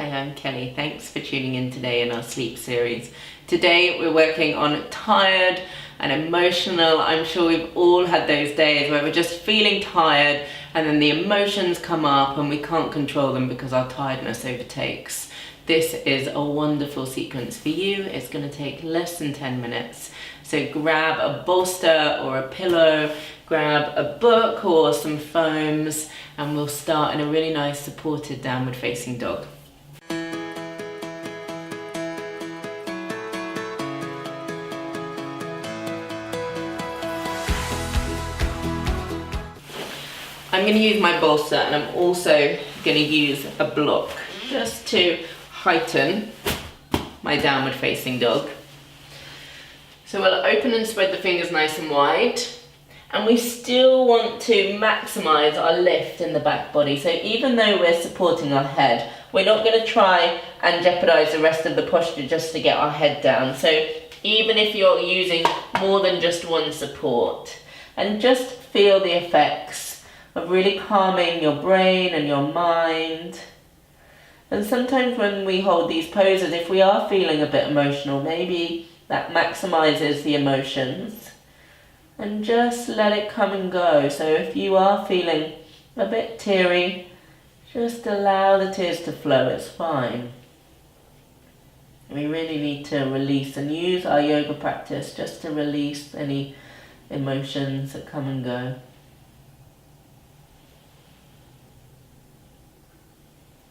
Hi, I'm Kelly. Thanks for tuning in today in our sleep series. Today we're working on tired and emotional. I'm sure we've all had those days where we're just feeling tired and then the emotions come up and we can't control them because our tiredness overtakes. This is a wonderful sequence for you. It's going to take less than 10 minutes. So grab a bolster or a pillow, grab a book or some foams, and we'll start in a really nice supported downward facing dog. I'm going to use my bolster and I'm also going to use a block just to heighten my downward facing dog. So we'll open and spread the fingers nice and wide, and we still want to maximize our lift in the back body. So even though we're supporting our head, we're not going to try and jeopardize the rest of the posture just to get our head down. So even if you're using more than just one support, and just feel the effects of really calming your brain and your mind. And sometimes when we hold these poses, if we are feeling a bit emotional, maybe that maximizes the emotions, and just let it come and go. So if you are feeling a bit teary, just allow the tears to flow, it's fine. We really need to release and use our yoga practice just to release any emotions that come and go.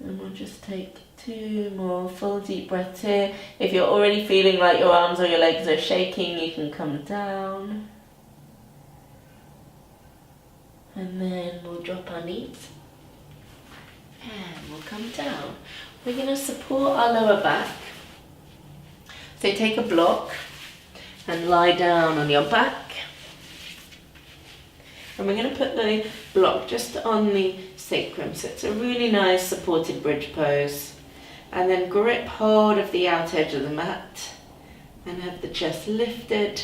And we'll just take 2 more full deep breaths here. If you're already feeling like your arms or your legs are shaking, you can come down. And then we'll drop our knees. And we'll come down. We're going to support our lower back. So take a block and lie down on your back. And we're going to put the block just on the sacrum, so it's a really nice supported bridge pose. And then grip hold of the outer edge of the mat and have the chest lifted,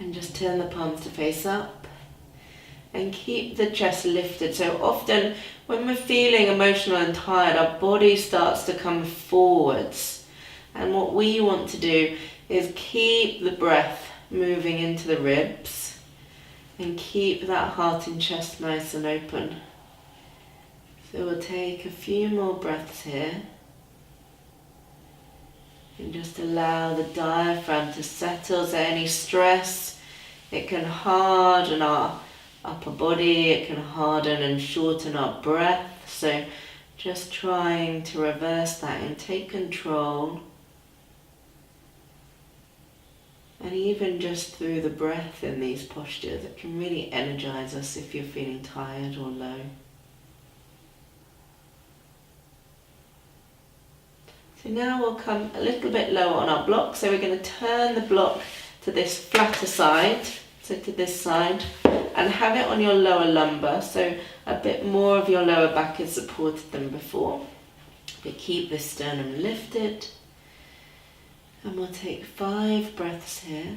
and just turn the palms to face up and keep the chest lifted. So often when we're feeling emotional and tired, our body starts to come forwards, and what we want to do is keep the breath moving into the ribs and keep that heart and chest nice and open. So we'll take a few more breaths here and just allow the diaphragm to settle. So any stress, it can harden our upper body, it can harden and shorten our breath. So just trying to reverse that and take control. And even just through the breath in these postures, it can really energize us if you're feeling tired or low. So now we'll come a little bit lower on our block. So we're going to turn the block to this flatter side, so to this side, and have it on your lower lumbar, so a bit more of your lower back is supported than before. But keep the sternum lifted. And we'll take 5 breaths here.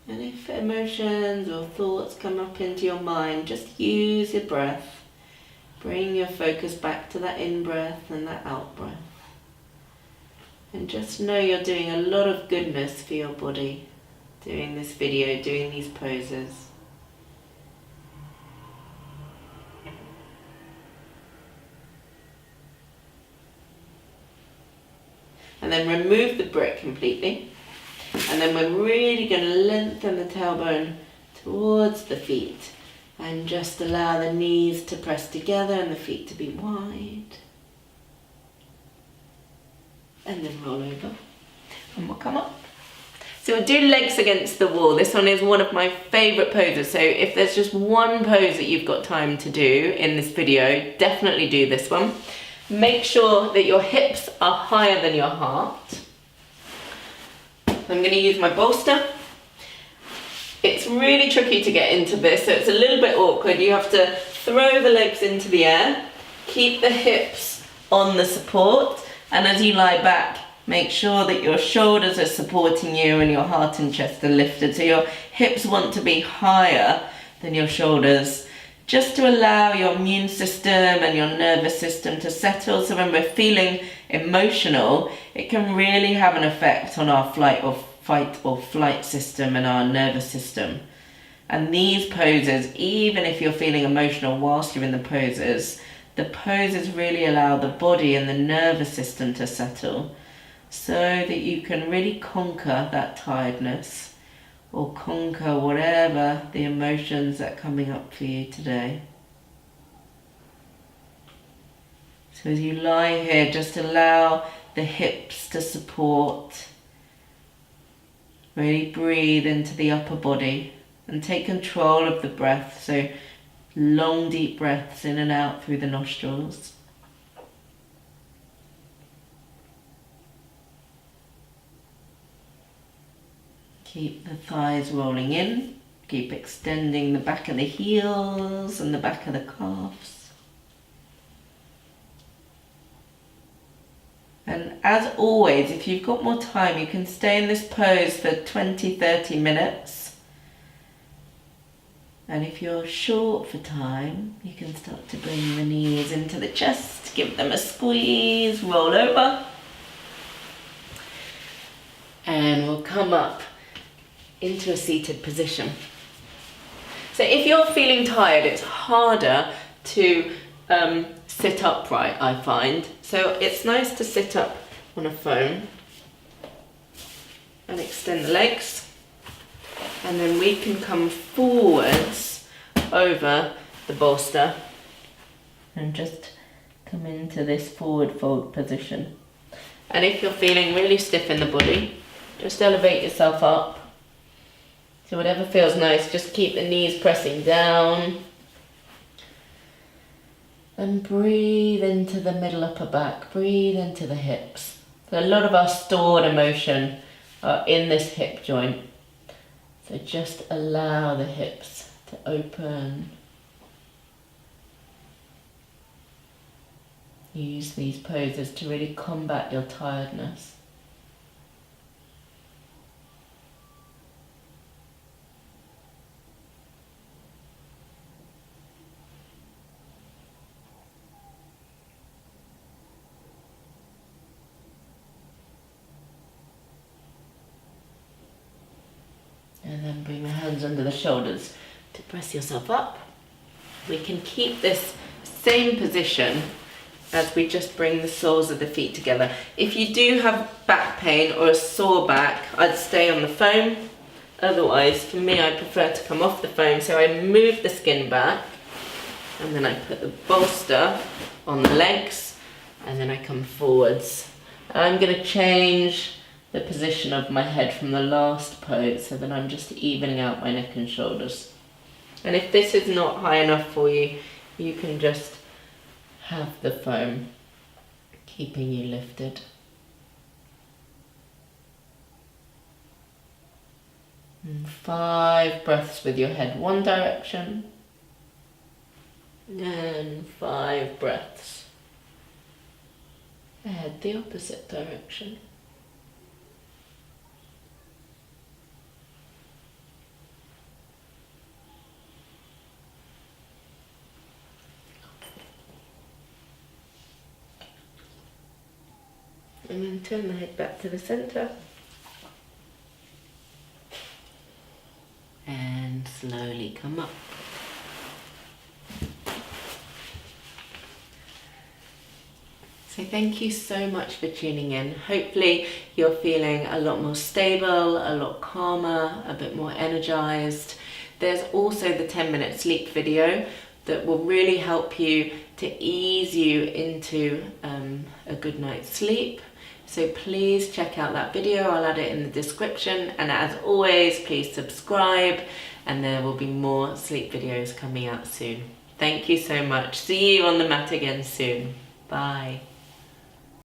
And if emotions or thoughts come up into your mind, just use your breath. Bring your focus back to that in-breath and that out-breath. And just know you're doing a lot of goodness for your body, doing this video, doing these poses. And then remove the brick completely. And then we're really going to lengthen the tailbone towards the feet. And just allow the knees to press together and the feet to be wide. And then roll over. And we'll come up. So we'll do legs against the wall. This one is one of my favourite poses. So if there's just one pose that you've got time to do in this video, definitely do this one. Make sure that your hips are higher than your heart. I'm going to use my bolster. It's really tricky to get into this, so it's a little bit awkward. You have to throw the legs into the air, keep the hips on the support, and as you lie back, make sure that your shoulders are supporting you and your heart and chest are lifted. So your hips want to be higher than your shoulders just to allow your immune system and your nervous system to settle. So when we're feeling emotional, it can really have an effect on our fight or flight system and our nervous system. And these poses, even if you're feeling emotional whilst you're in the poses really allow the body and the nervous system to settle so that you can really conquer that tiredness or conquer whatever the emotions that are coming up for you today. So as you lie here, just allow the hips to support. Really breathe into the upper body and take control of the breath. So long deep breaths in and out through the nostrils. Keep the thighs rolling in. Keep extending the back of the heels and the back of the calves. And as always, if you've got more time, you can stay in this pose for 20-30 minutes. And if you're short for time, you can start to bring the knees into the chest, give them a squeeze, roll over. And we'll come up into a seated position. So if you're feeling tired, it's harder to sit upright, I find. So it's nice to sit up on a foam and extend the legs. And then we can come forwards over the bolster and just come into this forward fold position. And if you're feeling really stiff in the body, just elevate yourself up. So whatever feels nice, just keep the knees pressing down. And breathe into the middle upper back, breathe into the hips. So a lot of our stored emotion are in this hip joint. So just allow the hips to open. Use these poses to really combat your tiredness. And then bring the hands under the shoulders to press yourself up. We can keep this same position as we just bring the soles of the feet together. If you do have back pain or a sore back, I'd stay on the foam. Otherwise, for me, I prefer to come off the foam. So I move the skin back and then I put the bolster on the legs and then I come forwards. I'm going to change the position of my head from the last pose so that I'm just evening out my neck and shoulders. And if this is not high enough for you, you can just have the foam keeping you lifted. And 5 breaths with your head one direction and 5 breaths head the opposite direction. And then turn the head back to the centre. And slowly come up. So thank you so much for tuning in. Hopefully you're feeling a lot more stable, a lot calmer, a bit more energized. There's also the 10-minute sleep video that will really help you to ease you into a good night's sleep. So please check out that video. I'll add it in the description. And as always, please subscribe and there will be more sleep videos coming out soon. Thank you so much. See you on the mat again soon. Bye.